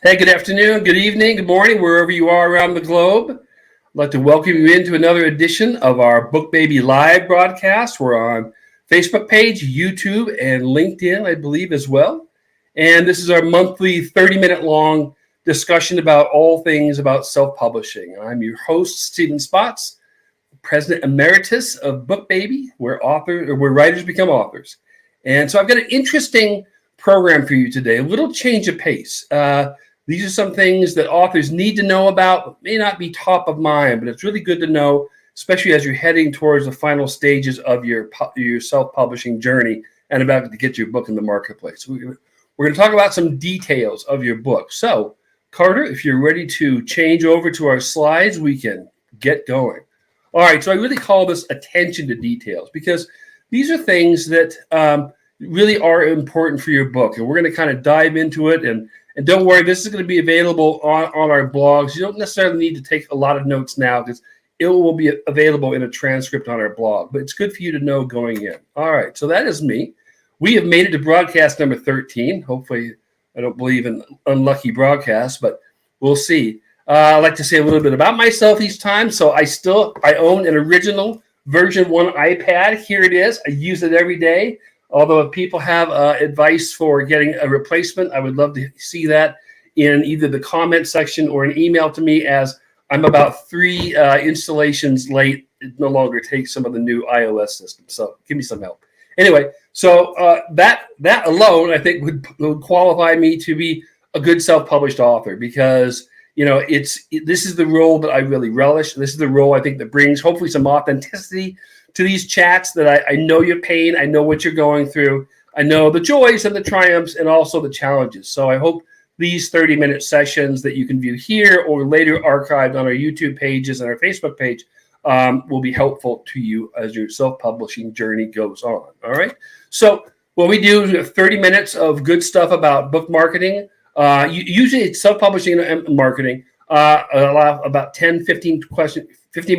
Hey, good afternoon, good evening, good morning, wherever you are around the globe. I'd like to welcome you into another edition of our BookBaby live broadcast. We're on Facebook page, YouTube, and LinkedIn, I believe, as well. And this is our monthly 30-minute long discussion about all things about self-publishing. I'm your host, Stephen Spatz, President Emeritus of BookBaby, where writers become authors. And so I've got an interesting program for you today, a little change of pace. These are some things that authors need to know about, may not be top of mind, but it's really good to know, especially as you're heading towards the final stages of your self-publishing journey and about to get your book in the marketplace. We're going to talk about some details of your book. So, Carter, if you're ready to change over to our slides, we can get going. All right, so I really call this attention to details because these are things that really are important for your book. And we're going to kind of dive into it. And don't worry, this is going to be available on our blogs. You don't necessarily need to take a lot of notes now because it will be available in a transcript on our blog. But it's good for you to know going in. All right, so that is me. We have made it to broadcast number 13. Hopefully, I don't believe in unlucky broadcasts, but we'll see. I like to say a little bit about myself each time. So I own an original version 1 iPad. Here it is. I use it every day. Although if people have advice for getting a replacement, I would love to see that in either the comment section or an email to me, as I'm about 3 installations late. It no longer takes some of the new iOS systems. So give me some help. Anyway, so that alone, I think, would qualify me to be a good self-published author because, you know, this is the role that I really relish. This is the role I think that brings hopefully some authenticity to these chats that I know your pain, I know what you're going through, I know the joys and the triumphs and also the challenges. So I hope these 30-minute sessions that you can view here or later archived on our YouTube pages and our Facebook page will be helpful to you as your self-publishing journey goes on. All right. So what we do is we have 30 minutes of good stuff about book marketing. Usually it's self-publishing and marketing. Allow about 10, 15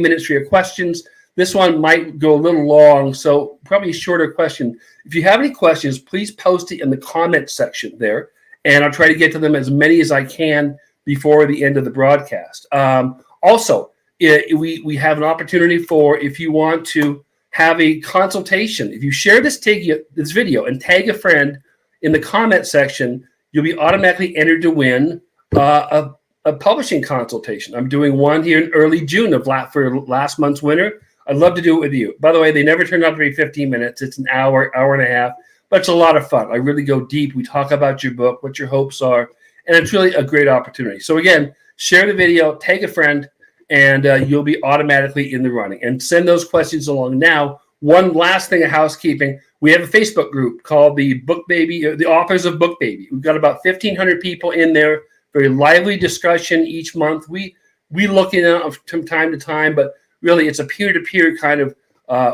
minutes for your questions. This one might go a little long, so probably a shorter question. If you have any questions, please post it in the comment section there, and I'll try to get to them as many as I can before the end of the broadcast. Also, we have an opportunity for, if you want to have a consultation, if you share this video and tag a friend in the comment section, you'll be automatically entered to win a publishing consultation. I'm doing one here in early June for last month's winner. I'd love to do it with you. By the way, they never turn out to be 15 minutes. It's an hour and a half, but it's a lot of fun. I really go deep. We talk about your book, what your hopes are, and it's really a great opportunity. So again, share the video, tag a friend, and you'll be automatically in the running. And send those questions along. Now, one last thing of housekeeping. We have a Facebook group called the BookBaby, the authors of BookBaby. We've got about 1,500 people in there. Very lively discussion each month. We look in from time to time, but really, it's a peer-to-peer kind of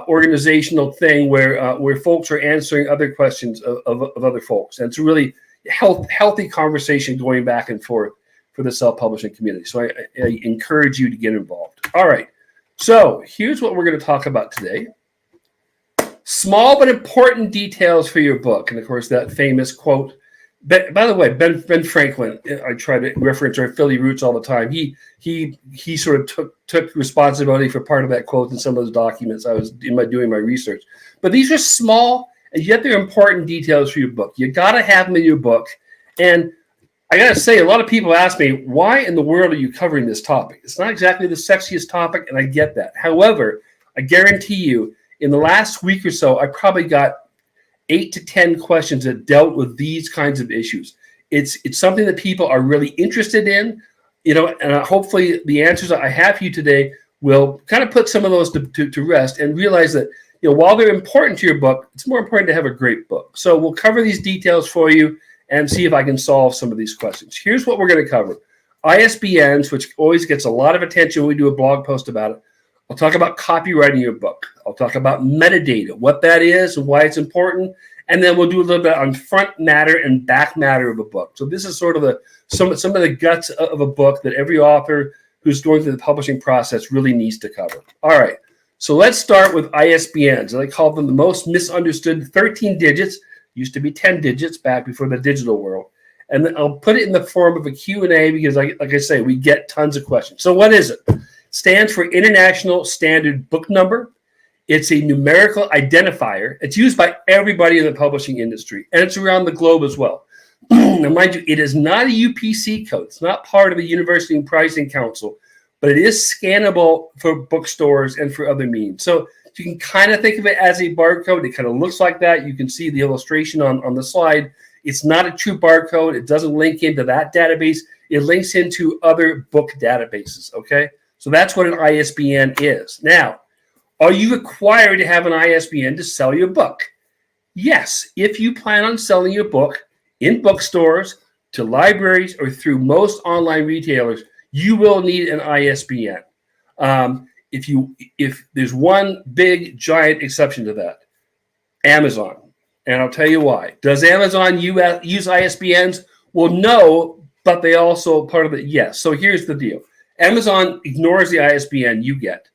organizational thing where folks are answering other questions of other folks. And it's a really healthy conversation going back and forth for the self-publishing community. So I encourage you to get involved. All right. So here's what we're going to talk about today. Small but important details for your book. And, of course, that famous quote. By the way, Ben Franklin, I try to reference our Philly roots all the time. He sort of took responsibility for part of that quote in some of those documents I was doing my research. But these are small, and yet they're important details for your book. You got to have them in your book. And I got to say, a lot of people ask me, why in the world are you covering this topic? It's not exactly the sexiest topic, and I get that. However, I guarantee you, in the last week or so, I probably got 8 to 10 questions that dealt with these kinds of issues. It's something that people are really interested in, you know, and hopefully the answers that I have for you today will kind of put some of those to rest and realize that, you know, while they're important to your book, it's more important to have a great book. So we'll cover these details for you and see if I can solve some of these questions. Here's what we're going to cover. ISBNs, which always gets a lot of attention when we do a blog post about it. I'll talk about copywriting your book. I'll talk about metadata, what that is and why it's important. And then we'll do a little bit on front matter and back matter of a book. So this is sort of some of the guts of a book that every author who's going through the publishing process really needs to cover. All right. So let's start with ISBNs. I call them the most misunderstood 13 digits. Used to be 10 digits back before the digital world. And then I'll put it in the form of a Q&A because, like I say, we get tons of questions. So what is it? It stands for International Standard Book Number. It's a numerical identifier. It's used by everybody in the publishing industry, and it's around the globe as well. Now, mind you, it is not a UPC code. It's not part of the University and Pricing Council, but it is scannable for bookstores and for other means. So you can kind of think of it as a barcode. It kind of looks like that. You can see the illustration on the slide. It's not a true barcode. It doesn't link into that database. It links into other book databases, okay? So that's what an ISBN is. Now, are you required to have an ISBN to sell your book? Yes, if you plan on selling your book in bookstores, to libraries, or through most online retailers, you will need an ISBN. If there's one big, giant exception to that, Amazon. And I'll tell you why. Does Amazon use ISBNs? Well, no, but they also part of it, yes. So here's the deal. Amazon ignores the ISBN you get.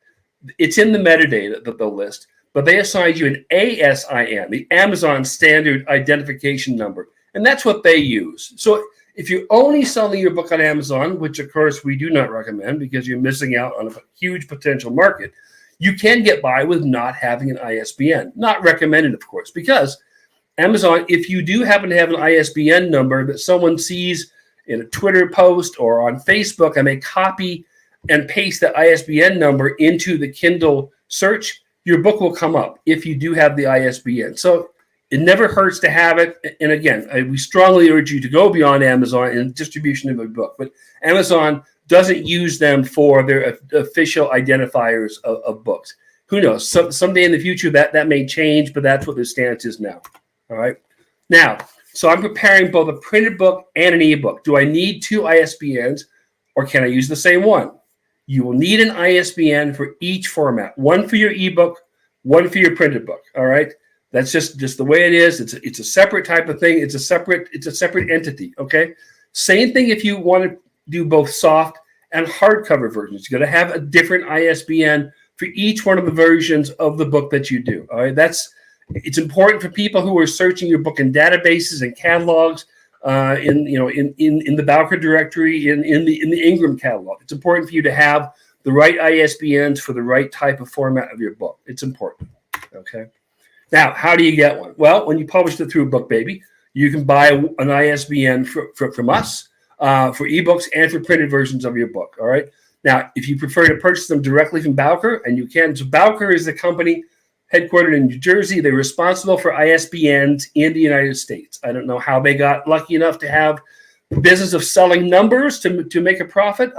It's in the metadata that they'll list, but they assign you an ASIN, the Amazon Standard Identification Number, and that's what they use. So if you're only selling your book on Amazon, which of course we do not recommend because you're missing out on a huge potential market, you can get by with not having an ISBN. Not recommended, of course, because Amazon, if you do happen to have an ISBN number that someone sees in a Twitter post or on Facebook, and they copy and paste the ISBN number into the Kindle search, your book will come up if you do have the ISBN. So it never hurts to have it. And again, we strongly urge you to go beyond Amazon in distribution of a book. But Amazon doesn't use them for their official identifiers of books. Who knows? Someday in the future that may change, but that's what the stance is now. All right. Now, so I'm preparing both a printed book and an ebook. Do I need two ISBNs, or can I use the same one? You will need an ISBN for each format. One for your ebook, one for your printed book. All right. That's just the way it is. It's a separate type of thing. It's a separate entity. Okay. Same thing if you want to do both soft and hardcover versions. You're going to have a different ISBN for each one of the versions of the book that you do. All right. It's important for people who are searching your book in databases and catalogs, in the Bowker directory, in the Ingram catalog. It's important for you to have the right ISBNs for the right type of format of your book. It's important. Okay. Now, how do you get one? Well, when you publish it through BookBaby, you can buy an ISBN from us for ebooks and for printed versions of your book. All right. Now, if you prefer to purchase them directly from Bowker, and you can, so Bowker is the company headquartered in New Jersey. They're responsible for ISBNs in the United States. I don't know how they got lucky enough to have the business of selling numbers to make a profit.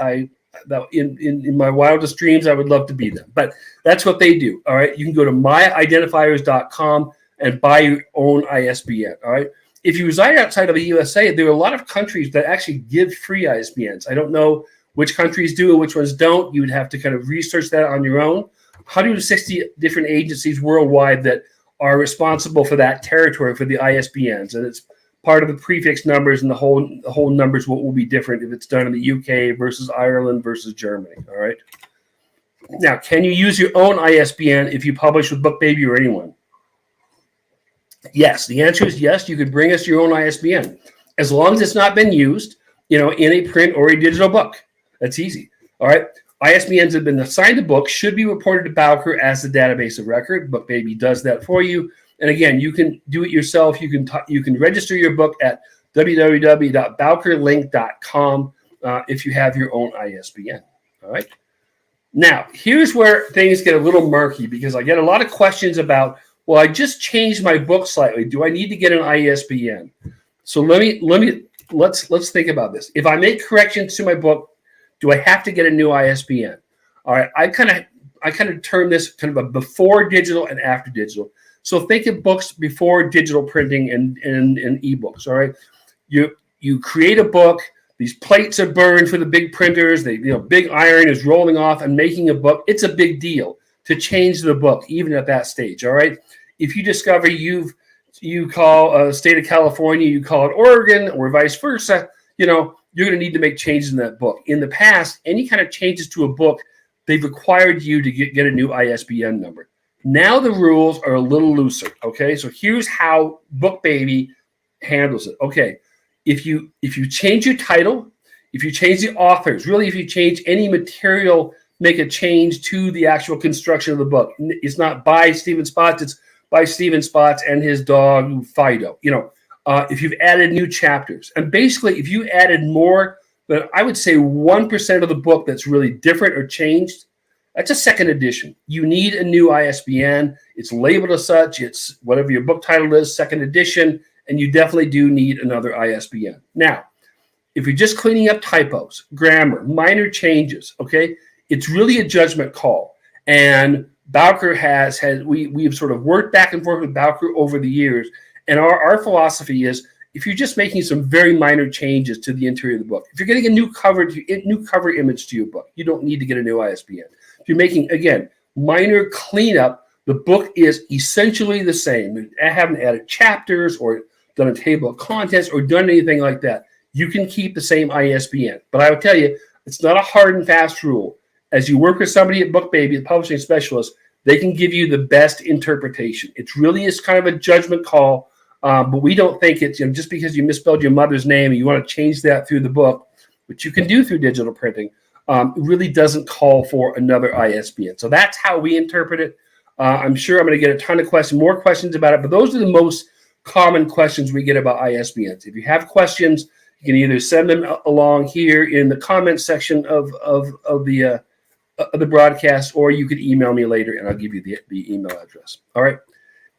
In my wildest dreams, I would love to be them. But that's what they do. All right. You can go to myidentifiers.com and buy your own ISBN. All right. If you reside outside of the USA, there are a lot of countries that actually give free ISBNs. I don't know which countries do and which ones don't. You would have to kind of research that on your own. 160 different agencies worldwide that are responsible for that territory for the ISBNs, and it's part of the prefix numbers, and the whole numbers will be different if it's done in the UK versus Ireland versus Germany. All right. Now, can you use your own ISBN if you publish with BookBaby or anyone? Yes. The answer is yes. You could bring us your own ISBN as long as it's not been used, in a print or a digital book. That's easy. All right. ISBNs have been assigned to books, should be reported to Bowker as the database of record. BookBaby does that for you. And again, you can do it yourself. You can register your book at www.bowkerlink.com if you have your own ISBN. All right. Now, here's where things get a little murky because I get a lot of questions about, well, I just changed my book slightly. Do I need to get an ISBN? So let's think about this. If I make corrections to my book, do I have to get a new ISBN? All right. I kind of term this kind of a before digital and after digital. So think of books before digital printing and ebooks. All right. You create a book. These plates are burned for the big printers. Big iron is rolling off and making a book. It's a big deal to change the book, even at that stage. All right. If you discover you call a state of California, you call it Oregon, or vice versa, you're going to need to make changes in that book. In the past, any kind of changes to a book, they've required you to get a new ISBN number. Now the rules are a little looser, okay? So here's how BookBaby handles it. Okay, if you change your title, if you change the authors, really if you change any material, make a change to the actual construction of the book. It's not by Stephen Spatz, it's by Stephen Spatz and his dog Fido. If you've added new chapters, and basically if you added more than, I would say, 1% of the book that's really different or changed, that's a second edition. You need a new ISBN. It's labeled as such. It's whatever your book title is, second edition, and you definitely do need another ISBN. Now, if you're just cleaning up typos, grammar, minor changes, okay, it's really a judgment call. And Bowker we've sort of worked back and forth with Bowker over the years. And our philosophy is, if you're just making some very minor changes to the interior of the book, if you're getting a new cover image to your book, you don't need to get a new ISBN. If you're making, again, minor cleanup, the book is essentially the same. I haven't added chapters or done a table of contents or done anything like that. You can keep the same ISBN. But I would tell you, it's not a hard and fast rule. As you work with somebody at BookBaby, the publishing specialist, they can give you the best interpretation. It really is kind of a judgment call, but we don't think it's just because you misspelled your mother's name and you want to change that through the book, which you can do through digital printing, it really doesn't call for another ISBN. So that's how we interpret it. I'm sure I'm going to get a ton of more questions about it, but those are the most common questions we get about ISBNs. If you have questions, you can either send them along here in the comments section of the broadcast, or you could email me later and I'll give you the email address. All right.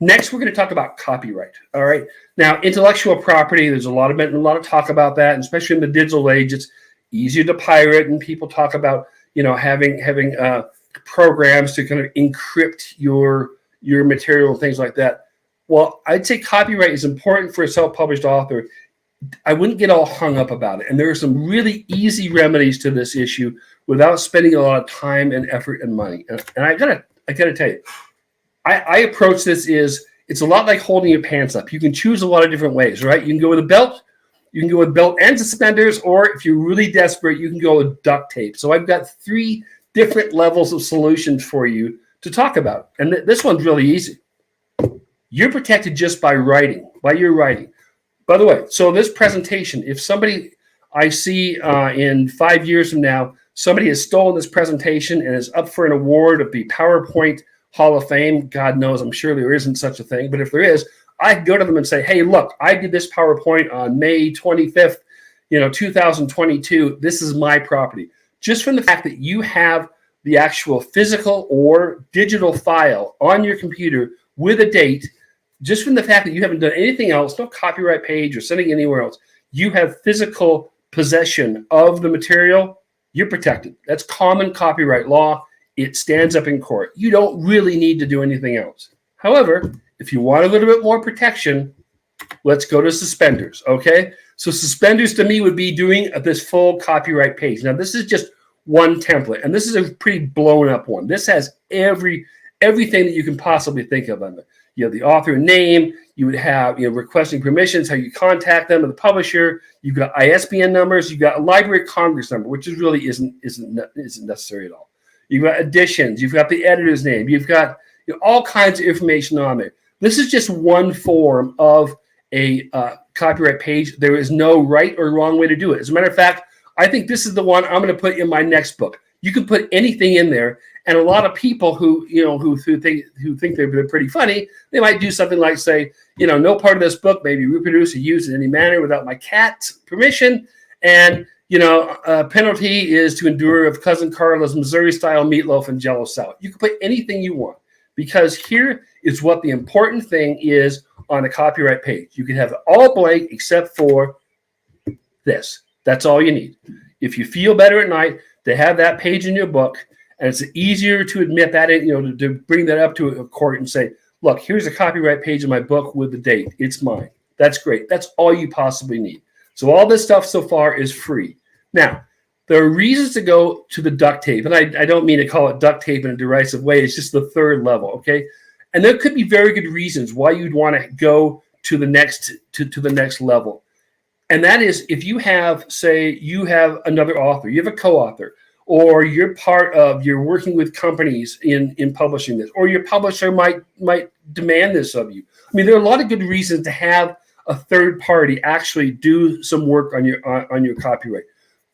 Next, we're going to talk about copyright. All right. Now, intellectual property, there's a lot of talk about that, and especially in the digital age, it's easier to pirate, and people talk about, having programs to kind of encrypt your material and things like that. Well, I'd say copyright is important for a self-published author. I wouldn't get all hung up about it. And there are some really easy remedies to this issue without spending a lot of time and effort and money. And I gotta tell you, I approach this it's a lot like holding your pants up. You can choose a lot of different ways, right? You can go with a belt, you can go with belt and suspenders, or if you're really desperate, you can go with duct tape. So I've got 3 different levels of solutions for you to talk about. And this one's really easy. You're protected just by your writing. By the way, so this presentation, if somebody I see in 5 years from now, somebody has stolen this presentation and is up for an award of the PowerPoint Hall of Fame, God knows, I'm sure there isn't such a thing. But if there is, I can go to them and say, hey, look, I did this PowerPoint on May 25th, 2022. This is my property. Just from the fact that you have the actual physical or digital file on your computer with a date, just from the fact that you haven't done anything else, no copyright page or sending anywhere else, you have physical possession of the material, you're protected. That's common copyright law. It stands up in court. You don't really need to do anything else. However, if you want a little bit more protection, let's go to suspenders, okay? So suspenders to me would be doing this full copyright page. Now, this is just one template, and this is a pretty blown up one. This has everything that you can possibly think of on it. You have the author name, you would have requesting permissions, how you contact them, or the publisher. You've got ISBN numbers, you've got a Library of Congress number, which really isn't necessary at all. You've got editions, you've got the editor's name, you've got all kinds of information on there. This is just one form of a copyright page. There is no right or wrong way to do it. As a matter of fact, I think this is the one I'm going to put in my next book. You can put anything in there, and a lot of people who think they're pretty funny, they might do something like say, no part of this book may be reproduced or used in any manner without my cat's permission, and penalty is to endure of Cousin Carla's Missouri-style meatloaf and Jell-O salad. You can put anything you want, because here is what the important thing is on a copyright page. You can have it all blank except for this. That's all you need. If you feel better at night to have that page in your book, and it's easier to admit that, to bring that up to a court and say, look, here's a copyright page in my book with the date. It's mine. That's great. That's all you possibly need. So all this stuff so far is free. Now, there are reasons to go to the duct tape, and I don't mean to call it duct tape in a derisive way. It's just the third level, okay? And there could be very good reasons why you'd want to go to the next level. And that is if you have, say, you have another author, you have a co-author, or you're working with companies in publishing this, or your publisher might demand this of you. I mean, there are a lot of good reasons to have a third party actually do some work on your copyright.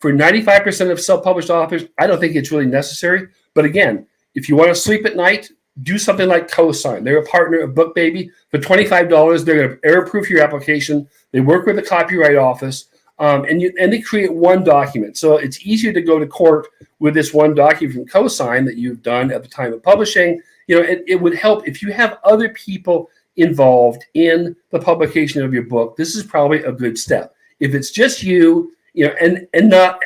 For 95% of self-published authors, I don't think it's really necessary. But again, if you want to sleep at night, do something like Cosign. They're a partner of BookBaby. For $25, they're going to error-proof your application. They work with the Copyright Office, and they create one document. So it's easier to go to court with this one document from Cosign that you've done at the time of publishing. It would help if you have other people involved in the publication of your book. This is probably a good step. If it's just you, and not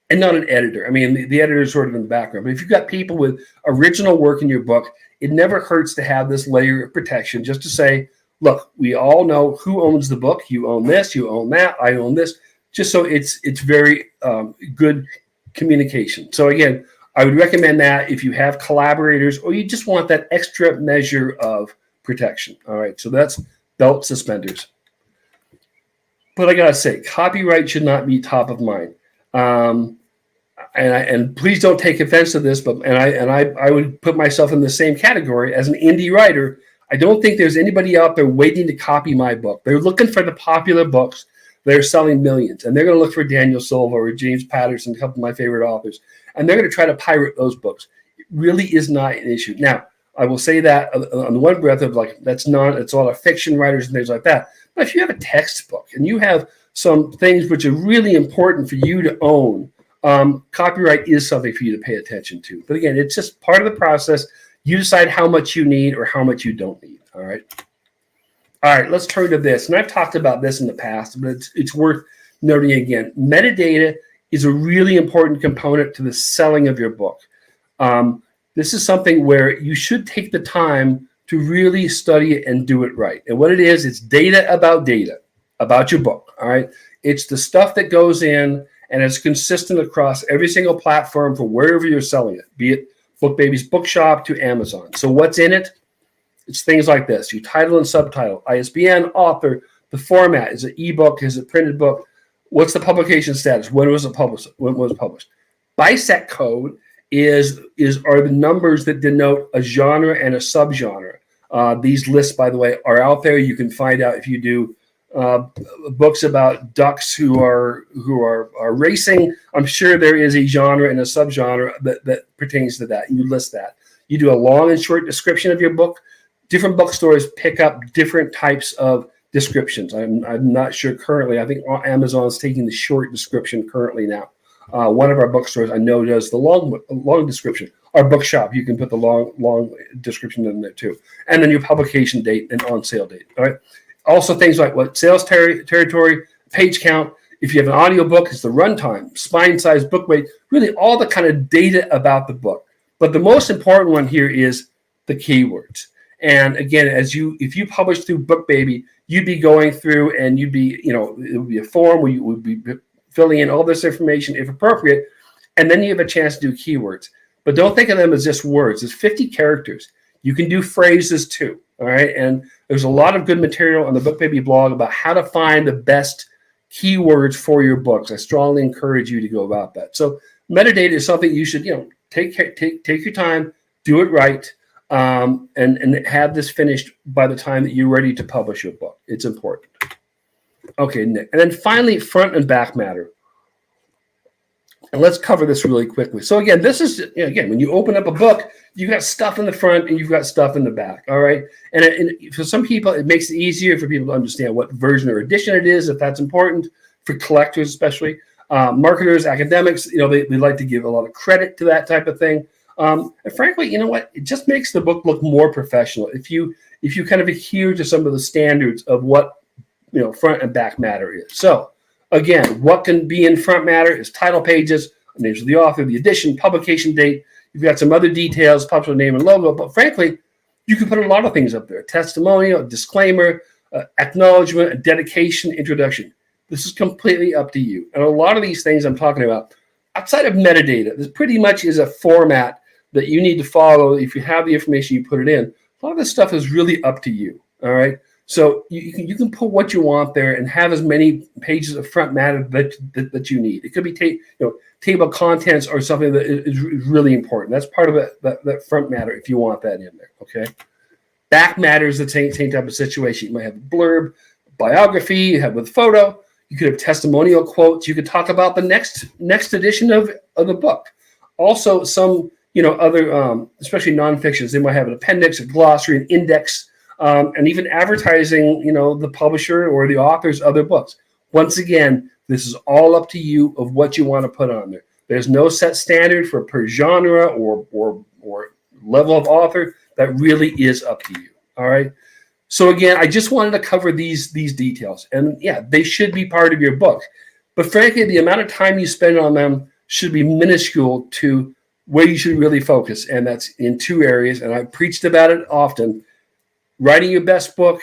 an editor. I mean, the editor is sort of in the background. But if you've got people with original work in your book, it never hurts to have this layer of protection just to say, look, we all know who owns the book. You own this, you own that, I own this. Just so it's very good communication. So again, I would recommend that if you have collaborators or you just want that extra measure of protection. All right, so that's belt suspenders. But I gotta say, copyright should not be top of mind. And please don't take offense to this, but I would put myself in the same category as an indie writer. I don't think there's anybody out there waiting to copy my book. They're looking for the popular books. They're selling millions, and they're going to look for Daniel Silva or James Patterson, a couple of my favorite authors, and they're going to try to pirate those books. It really is not an issue. Now, I will say that on the one breath of like, it's a lot of fiction writers and things like that. But if you have a textbook and you have some things which are really important for you to own, copyright is something for you to pay attention to. But again, it's just part of the process. You decide how much you need or how much you don't need. All right. All right, let's turn to this. And I've talked about this in the past, but it's worth noting again. Metadata is a really important component to the selling of your book. This is something where you should take the time to really study it and do it right. And what it is, it's data about your book. All right. It's the stuff that goes in and it's consistent across every single platform for wherever you're selling it, be it BookBaby's bookshop to Amazon. So what's in it? It's things like this: your title and subtitle, ISBN, author, the format. Is it ebook? Is it printed book? What's the publication status? When was it published? When was it published? BISEC code are the numbers that denote a genre and a subgenre. These lists, by the way, are out there. You can find out if you do books about ducks who are racing. I'm sure there is a genre and a subgenre that pertains to that. You list that. You do a long and short description of your book. Different bookstores pick up different types of descriptions. I'm not sure currently. I think Amazon is taking the short description currently now. One of our bookstores I know does the long description. Our bookshop, you can put the long description in there too. And then your publication date and on sale date. All right. Also things like what sales territory, page count. If you have an audiobook, it's the runtime, spine size, book weight, really all the kind of data about the book. But the most important one here is the keywords. And again, if you publish through BookBaby, you'd be going through and it would be a form where you would be filling in all this information if appropriate, and then you have a chance to do keywords. But don't think of them as just words. It's 50 characters. You can do phrases too, all right? And there's a lot of good material on the BookBaby blog about how to find the best keywords for your books. I strongly encourage you to go about that. So metadata is something you should, take your time, do it right, and have this finished by the time that you're ready to publish your book. It's important. Okay, Nick. And then finally, front and back matter. And let's cover this really quickly. So again, this is, again, when you open up a book, you've got stuff in the front and you've got stuff in the back, all right? And for some people, it makes it easier for people to understand what version or edition it is, if that's important, for collectors especially. Marketers, academics, they like to give a lot of credit to that type of thing. And frankly, you know what? It just makes the book look more professional if you kind of adhere to some of the standards of what front and back matter is. So again, what can be in front matter is title pages, names of the author, the edition, publication date. You've got some other details, publisher name and logo, but frankly, you can put a lot of things up there: testimonial, a disclaimer, acknowledgement, a dedication, introduction. This is completely up to you. And a lot of these things I'm talking about, outside of metadata, this pretty much is a format that you need to follow. If you have the information, you put it in. A lot of this stuff is really up to you, all right? So you can put what you want there and have as many pages of front matter that you need. It could be table of contents or something that is really important. That's part of that front matter if you want that in there, okay? Back matter is the same type of situation. You might have a blurb, biography, you have with photo, you could have testimonial quotes, you could talk about the next edition of the book. Also, some other, especially nonfictions, they might have an appendix, a glossary, an index, and even advertising, the publisher or the author's other books. Once again, this is all up to you of what you want to put on there. There's no set standard for per genre or level of author. That really is up to you. All right. So again, I just wanted to cover these details, and yeah, they should be part of your book. But frankly, the amount of time you spend on them should be minuscule to where you should really focus, and that's in two areas. And I've preached about it often: writing your best book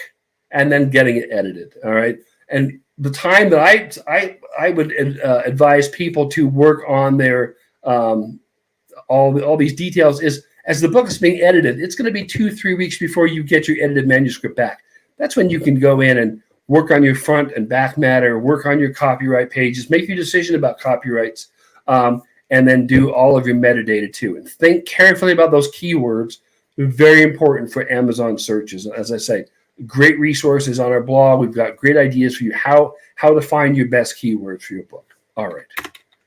and then getting it edited. All right. And the time that I would advise people to work on their all these details is as the book is being edited. It's going to be 2-3 weeks before you get your edited manuscript back. That's when you can go in and work on your front and back matter, work on your copyright pages, make your decision about copyrights, and then do all of your metadata too. And think carefully about those keywords. They're very important for Amazon searches. As I say, great resources on our blog. We've got great ideas for you how to find your best keywords for your book. All right.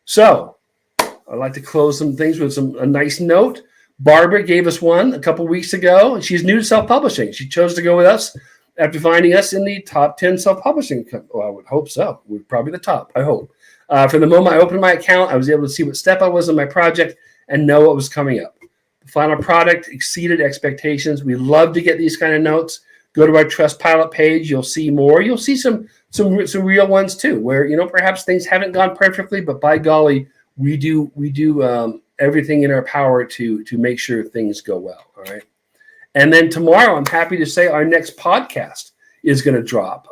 So I'd like to close some things with a nice note. Barbara gave us one a couple weeks ago. She's new to self-publishing. She chose to go with us after finding us in the top 10 self-publishing. Well, I would hope so. We're probably the top, I hope. From the moment I opened my account, I was able to see what step I was in my project and know what was coming up. The final product exceeded expectations. We love to get these kind of notes. Go to our Trustpilot page. You'll see more. You'll see some real ones too, where perhaps things haven't gone perfectly, but by golly, we do everything in our power to make sure things go well. All right. And then tomorrow, I'm happy to say our next podcast is going to drop.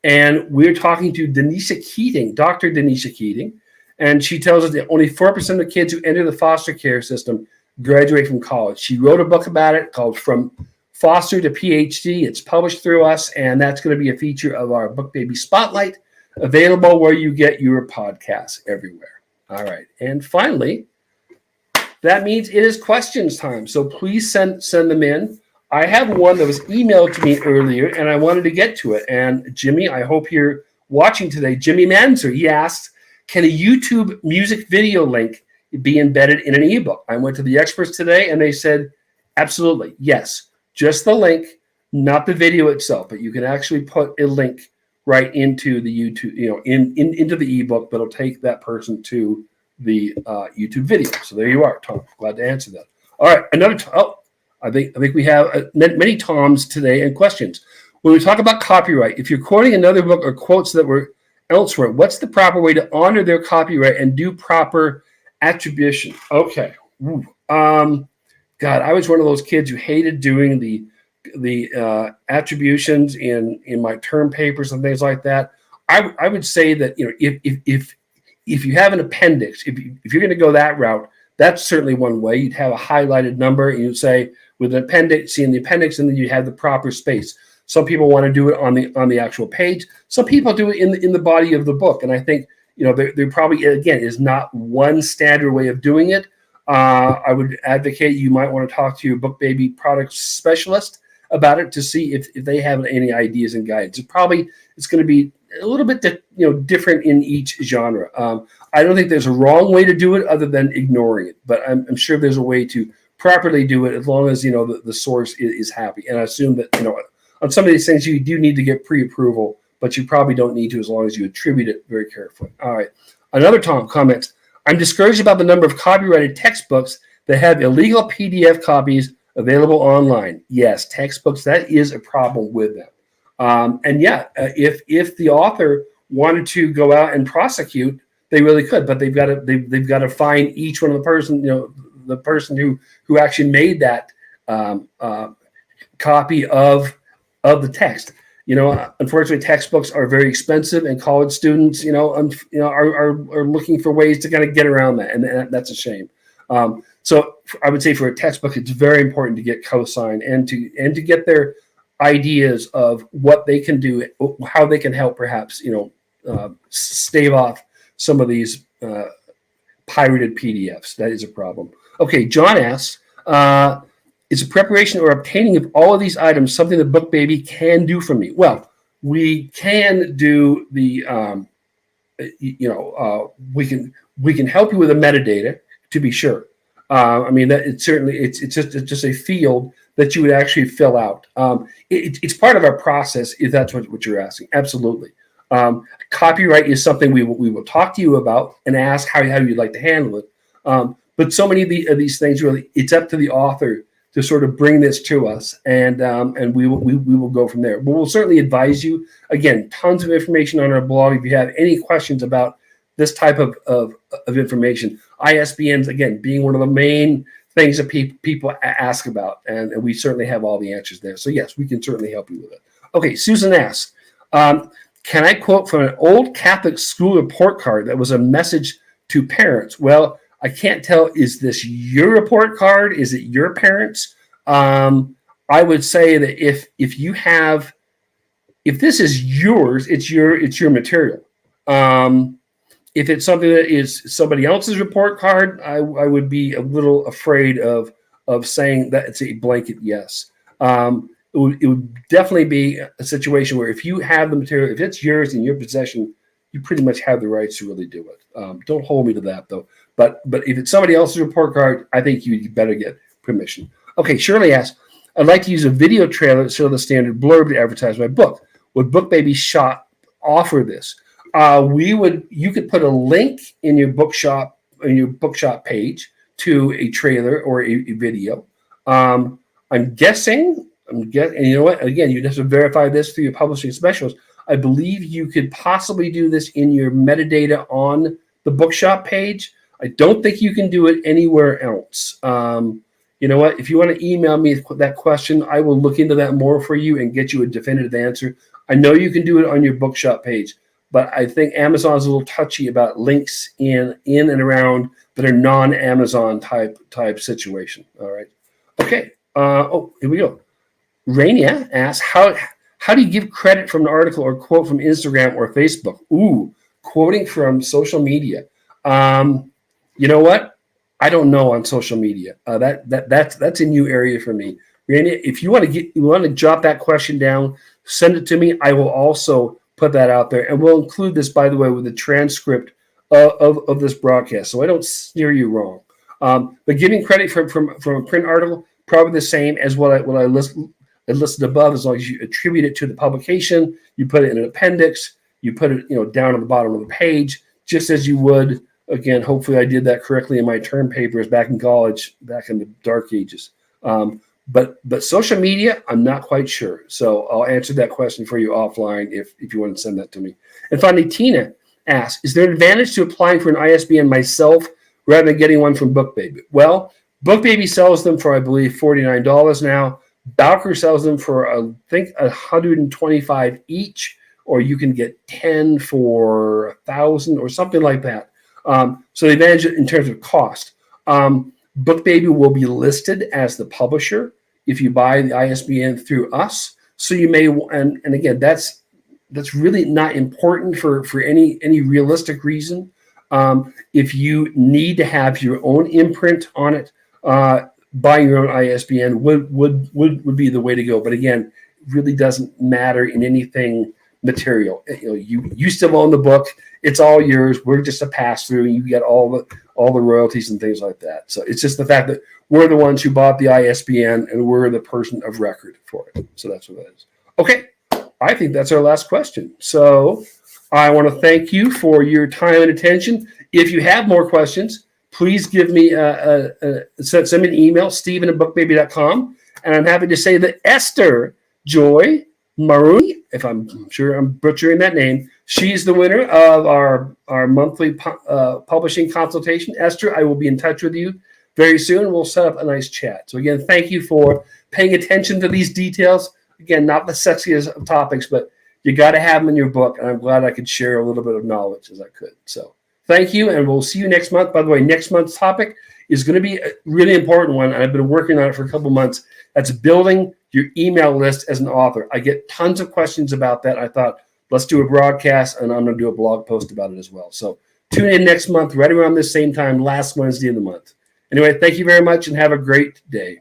And we're talking to Denisha Keating, Dr. Denisha Keating. And she tells us that only 4% of kids who enter the foster care system graduate from college. She wrote a book about it called From Foster to PhD. It's published through us, and that's going to be a feature of our BookBaby Spotlight, available where you get your podcasts everywhere. All right. And finally, that means it is questions time. So please send them in. I have one that was emailed to me earlier, and I wanted to get to it. And Jimmy, I hope you're watching today. Jimmy Manzer, he asked, can a YouTube music video link be embedded in an ebook? I went to the experts today, and they said, absolutely, yes. Just the link, not the video itself, but you can actually put a link right into the YouTube, into the ebook, but it'll take that person to the YouTube video. So there you are, Tom. Glad to answer that. All right, I think we have many Toms today and questions. When we talk about copyright, if you're quoting another book or quotes that were elsewhere, what's the proper way to honor their copyright and do proper attribution? Okay. God, I was one of those kids who hated doing the attributions in my term papers and things like that. I would say that if you have an appendix, if you're going to go that route, that's certainly one way. You'd have a highlighted number, and you'd say with an appendix, in the appendix, and then you have the proper space. Some people want to do it on the actual page. Some people do it in the body of the book, and I think there probably again is not one standard way of doing it. I would advocate you might want to talk to your BookBaby product specialist about it to see if they have any ideas and guides. It's going to be a little bit different in each genre. I don't think there's a wrong way to do it other than ignoring it, but I'm sure there's a way to properly do it as long as the source is happy. And I assume that on some of these things you do need to get pre-approval, but you probably don't need to as long as you attribute it very carefully. All right. Another Tom comments, I'm discouraged about the number of copyrighted textbooks that have illegal PDF copies available online. Yes, textbooks, that is a problem with them. If the author wanted to go out and prosecute, they really could, but they've got to find each one of the person who actually made that copy of the text. Unfortunately, textbooks are very expensive, and college students, are looking for ways to kind of get around that, and that's a shame. So I would say for a textbook, it's very important to get co-signed and to get their ideas of what they can do, how they can help, perhaps stave off some of these pirated PDFs. That is a problem. Okay, John asks, is the preparation or obtaining of all of these items something that BookBaby can do for me? Well, we can do the we can help you with the metadata, to be sure. I mean, that it's certainly it's just a field that you would actually fill out. It's part of our process, if that's what you're asking. Absolutely. Copyright is something we will talk to you about and ask how you'd like to handle it. But so many of these things, really, it's up to the author to sort of bring this to us, and we will go from there. But we'll certainly advise you. Again, tons of information on our blog. If you have any questions about this type of information, ISBNs, again, being one of the main things that people ask about, and we certainly have all the answers there. So yes, we can certainly help you with it. Okay, Susan asks, can I quote from an old Catholic school report card that was a message to parents? Well, I can't tell. Is this your report card? Is it your parents? I would say that if this is yours, it's your material. If it's something that is somebody else's report card, I would be a little afraid of saying that it's a blanket yes. It would definitely be a situation where if you have the material, if it's yours in your possession, you pretty much have the rights to really do it. Don't hold me to that, though. But if it's somebody else's report card, I think you better get permission. Okay, Shirley asks, I'd like to use a video trailer to show the standard blurb to advertise my book. Would BookBaby Shop offer this? You could put a link in your bookshop page to a trailer or a video. I'm guessing, and you know what? Again, you'd have to verify this through your publishing specialist. I believe you could possibly do this in your metadata on the bookshop page. I don't think you can do it anywhere else. You know what? If you want to email me that question, I will look into that more for you and get you a definitive answer. I know you can do it on your bookshop page, but I think Amazon's a little touchy about links in and around that are non-Amazon type situation. All right. Okay. Here we go. Rainia asks, how do you give credit from an article or quote from Instagram or Facebook? Ooh, quoting from social media. You know what? I don't know on social media. That's a new area for me. Rainia, if you want to jot that question down, send it to me. I will also put that out there, and we'll include this, by the way, with the transcript of this broadcast, so I don't steer you wrong. But giving credit from a print article, probably the same as what I listed above. As long as you attribute it to the publication, you put it in an appendix, you put it down at the bottom of the page, just as you would. Again, hopefully I did that correctly in my term papers back in college, back in the dark ages. But social media, I'm not quite sure. So I'll answer that question for you offline if you want to send that to me. And finally, Tina asks, is there an advantage to applying for an ISBN myself rather than getting one from BookBaby? Well, BookBaby sells them for, I believe, $49 now. Bowker sells them for, I think, $125 each, or you can get 10 for $1,000 or something like that. So the advantage in terms of cost. BookBaby will be listed as the publisher if you buy the ISBN through us. So you may, and again, that's really not important for any realistic reason. If you need to have your own imprint on it, buying your own ISBN would be the way to go. But again, it really doesn't matter in anything material. You still own the book. It's all yours. We're just a pass through. You get all the royalties and things like that. So it's just the fact that we're the ones who bought the ISBN and we're the person of record for it. So that's what that is. Okay. I think that's our last question. So I want to thank you for your time and attention. If you have more questions, please give me send me an email, steven@bookbaby.com. And I'm happy to say that Esther Joy Maruni, if I'm sure I'm butchering that name, she's the winner of our monthly publishing consultation. Esther, I will be in touch with you very soon. We'll set up a nice chat. So again, thank you for paying attention to these details. Again, not the sexiest of topics, but you got to have them in your book. And I'm glad I could share a little bit of knowledge as I could. So thank you. And we'll see you next month. By the way, next month's topic is going to be a really important one. I've been working on it for a couple months. That's building your email list as an author. I get tons of questions about that. I thought, let's do a broadcast, and I'm going to do a blog post about it as well. So tune in next month, right around this same time, last Wednesday of the month. Anyway, thank you very much, and have a great day.